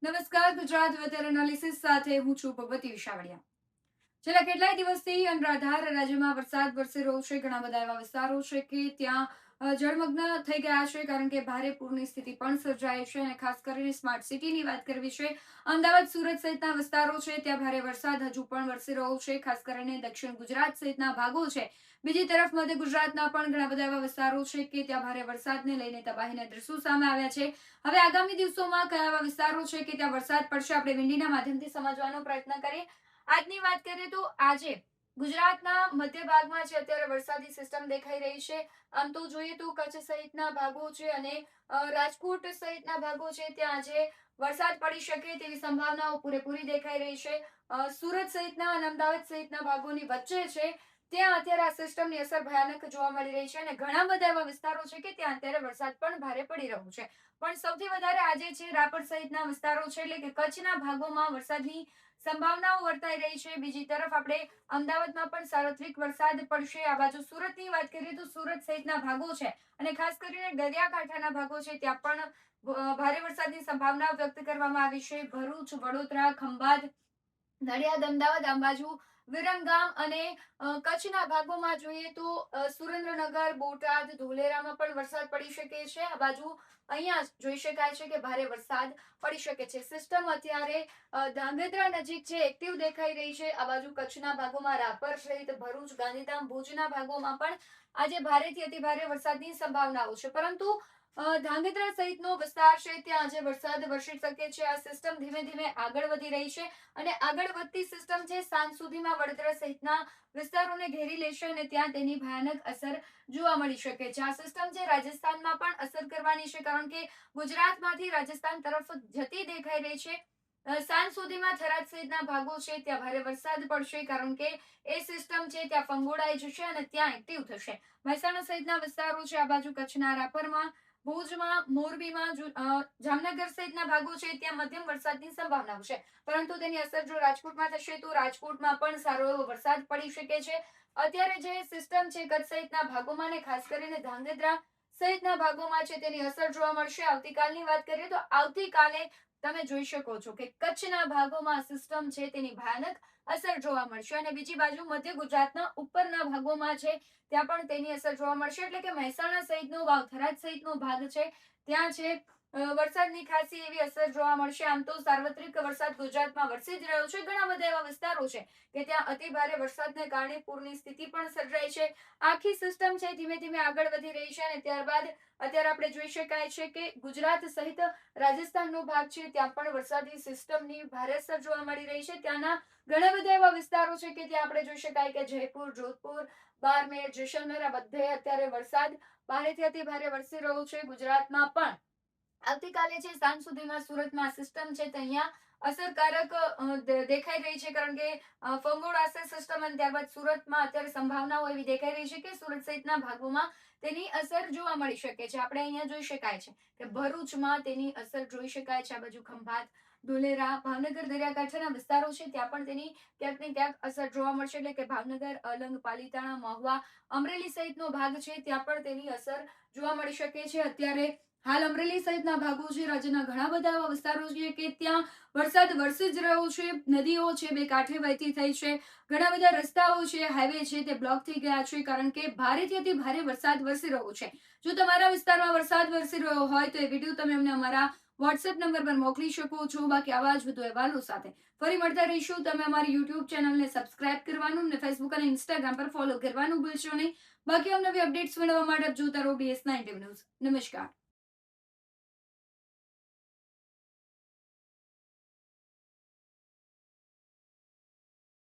નમસ્કાર. Gujarat weather analysis સાથે હું છું ભગવતી વિશાવડિયા. છેલ્લા કેટલાય દિવસથી અનરાધાર રાજ્યમાં વરસાદ વરસી રહ્યો છે. ઘણા બધા એવા વિસ્તારો છે કે ત્યાં જળમગ્ન થઈ ગયા છે, કારણ કે ભારે પૂરની સ્થિતિ પણ સર્જાઈ છે. અને ખાસ કરીને સ્માર્ટ સિટીની વાત કરવી છે. અમદાવાદ, સુરત સહિતના વિસ્તારો છે ત્યાં ભારે વરસાદ હજુ પણ વરસી રહ્યો છે, ખાસ કરીને દક્ષિણ ગુજરાત સહિતના ભાગો છે. બીજી તરફ મધ્ય ગુજરાતના પણ ઘણા બધા એવા વિસ્તારો છે કે ત્યાં ભારે વરસાદને લઈને તબાહીના દ્રશ્યો સામે આવ્યા છે. હવે આગામી દિવસોમાં કયા એવા વિસ્તારો છે કે ત્યાં વરસાદ પડશે, આપણે વિંડીના માધ્યમથી સમજવાનો પ્રયત્ન કરીએ. આજની વાત કરીએ તો આજે ગુજરાતના મધ્ય ભાગમાં છે અત્યારે વરસાદી સિસ્ટમ દેખાઈ રહી છે. આમ તો જોઈએ તો કચ્છ સહિતના ભાગો છે અને રાજકોટ સહિતના ભાગો છે ત્યાં આજે વરસાદ પડી શકે તેવી સંભાવનાઓ પૂરેપૂરી દેખાઈ રહી છે. સુરત સહિતના અને અમદાવાદ સહિતના ભાગોની વચ્ચે છે ત્યાં અત્યારે આ સિસ્ટમની અસર ભયાનક જોવા મળી રહી છે અને ઘણા બધા એવા વિસ્તારો છે કે ત્યાં અત્યારે વરસાદ પણ ભારે પડી રહ્યો છે. પણ સૌથી વધારે આજે છે રાપર સહિતના વિસ્તારો છે, એટલે કે કચ્છના ભાગોમાં વરસાદની સંભાવનાઓ વર્તાઈ રહી છે. બીજી તરફ આપણે અમદાવાદમાં પણ સાર્વત્રિક વરસાદ પડશે. આ બાજુ સુરતની વાત કરીએ તો સુરત સહિતના ભાગો છે અને ખાસ કરીને દરિયાકાંઠાના ભાગો છે ત્યાં પણ ભારે વરસાદની સંભાવના વ્યક્ત કરવામાં આવી છે. ભરૂચ, વડોદરા, ખંભાત, નડિયાદ, અમદાવાદ, આ બાજુ વિરમગામ અને કચ્છના ભાગોમાં જોઈએ તો સુરેન્દ્રનગર, બોટાદ, ધોલેરામાં પણ વરસાદ પડી શકે છે. આ બાજુ અહીંયા જોઈ શકાય છે કે ભારે વરસાદ પડી શકે છે. સિસ્ટમ અત્યારે ધાંગધ્રા નજીક છે, એક્ટિવ દેખાઈ રહી છે. આ બાજુ કચ્છના ભાગોમાં રાપર સહિત ભરૂચ, ગાંધીધામ, ભુજના ભાગોમાં પણ આજે ભારેથી અતિભારે વરસાદની સંભાવનાઓ છે. પરંતુ ધાંગધ્રા સહિતનો વિસ્તાર છે ત્યાં આજે વરસાદ વરસી શકે છે. આ સિસ્ટમ ધીમે ધીમે આગળ વધી રહી છે અને આગળ વધતી સિસ્ટમ છે સાંજ સુધીમાં વડોદરા સહિતના વિસ્તારોને ઘેરી લેશે અને ત્યાં તેની ભયાનક અસર જોવા મળી શકે છે. આ સિસ્ટમ છે રાજસ્થાનમાં પણ અસર કરવાની છે, કારણ કે ગુજરાતમાંથી રાજસ્થાન તરફ જતી દેખાઈ રહી છે. સાંજ સુધીમાં થરાદ સહિતના ભાગો છે ત્યાં ભારે વરસાદ પડશે, કારણ કે એ સિસ્ટમ છે ત્યાં ફંગોળાઈ જશે અને ત્યાં એક્ટિવ થશે. મહેસાણા સહિતના વિસ્તારો છે આ બાજુ કચ્છના રાપરમાં, ભુજમાં, મોરબીમાં, જામનગર સહિતના ભાગો છે ત્યાં મધ્યમ વરસાદની સંભાવનાઓ છે. પરંતુ તેની અસર જો રાજકોટમાં થશે તો રાજકોટમાં પણ સારો એવો વરસાદ પડી શકે છે. અત્યારે જે સિસ્ટમ છે કચ્છ સહિતના ભાગોમાં ને ખાસ કરીને ધાંગધ્રા સહિતના ભાગોમાં છે તેની અસર જોવા મળશે. આવતીકાલની વાત કરીએ તો આવતીકાલે તમે જોઈ શકો છો કે કચ્છના ભાગોમાં સિસ્ટમ છે તેની ભયાનક અસર જોવા મળશે અને બીજી બાજુ મધ્ય ગુજરાતના ઉપરના ભાગોમાં છે ત્યાં પણ તેની અસર જોવા મળશે. એટલે કે મહેસાણા સહિતનો ભાગ, થરાદ સહિતનો ભાગ છે ત્યાં છે વરસાદની ખાસી એવી અસર જોવા મળશે. આમ તો સાર્વત્રિક વરસાદ ગુજરાતમાં વરસી જ રહ્યો છે. ઘણા બધા એવા વિસ્તારો છે કે ત્યાં અતિભારે વરસાદને કારણે પૂરની સ્થિતિ પણ સર્જાઈ છે. આખી સિસ્ટમ છે ધીમે ધીમે આગળ વધી રહી છે અને ત્યારબાદ અત્યારે આપણે જોઈ શકાય છે કે ગુજરાત સહિત રાજસ્થાનનો ભાગ છે ત્યાં પણ વરસાદી સિસ્ટમની ભારે અસર જોવા મળી રહી છે. ત્યાંના ઘણા બધા એવા વિસ્તારો છે કે ત્યાં આપણે જોઈ શકાય કે જયપુર, જોધપુર, બારમેર, જેસલમેર આ બધે અત્યારે વરસાદ ભારેથી અતિ ભારે વરસી રહ્યો છે. ગુજરાતમાં પણ આવતીકાલે છે સાંજ સુધીમાં સુરતમાં સિસ્ટમ છે અહીંયા અસરકારક દેખાઈ રહી છે, કારણ કે ફંગોળાશે સિસ્ટમ અને ત્યારબાદ સુરતમાં અત્યારે સંભાવનાઓ એવી દેખાઈ રહી છે કે સુરત સહિતના ભાગોમાં તેની અસર જોવા મળી શકે છે. આપણે અહીંયા જોઈ શકાય છે કે ભરૂચમાં તેની અસર જોઈ શકાય છે. આ બાજુ ખંભાત, ધોલેરા, ભાવનગર દરિયાકાંઠાના વિસ્તારો છે ત્યાં પણ તેની ક્યાંક ને ક્યાંક અસર જોવા મળશે. એટલે કે ભાવનગર, અલંગ, પાલીતાણા, મહુવા, અમરેલી સહિતનો ભાગ છે ત્યાં પણ તેની અસર જોવા મળી શકે છે. અત્યારે હાલ અમરેલી સહિતના ભાગો છે, રાજ્યના ઘણા બધા એવા વિસ્તારો છે કે ત્યાં વરસાદ વરસી જ રહ્યો છે. નદીઓ છે બે કાંઠે વહેતી થઈ છે. ઘણા બધા રસ્તાઓ છે, હાઈવે છે તે બ્લોક થઈ ગયા છે, કારણ કે ભારેથી અતિ ભારે વરસાદ વરસી રહ્યો છે. જો તમારા વિસ્તારમાં વરસાદ વરસી રહ્યો હોય તો એ વિડીયો તમે અમને અમારા વોટ્સએપ નંબર પર મોકલી શકો છો. બાકી આવા જ વધુ અહેવાલો સાથે ફરી મળતા રહીશું. તમે અમારી યુટ્યુબ ચેનલને સબસ્ક્રાઇબ કરવાનું અને ફેસબુક અને ઇન્સ્ટાગ્રામ પર ફોલો કરવાનું ભૂલશો નહીં. બાકી અવનવી અપડેટ્સ મેળવવા માટે જોતા રહો BS9 ન્યૂઝ. નમસ્કાર.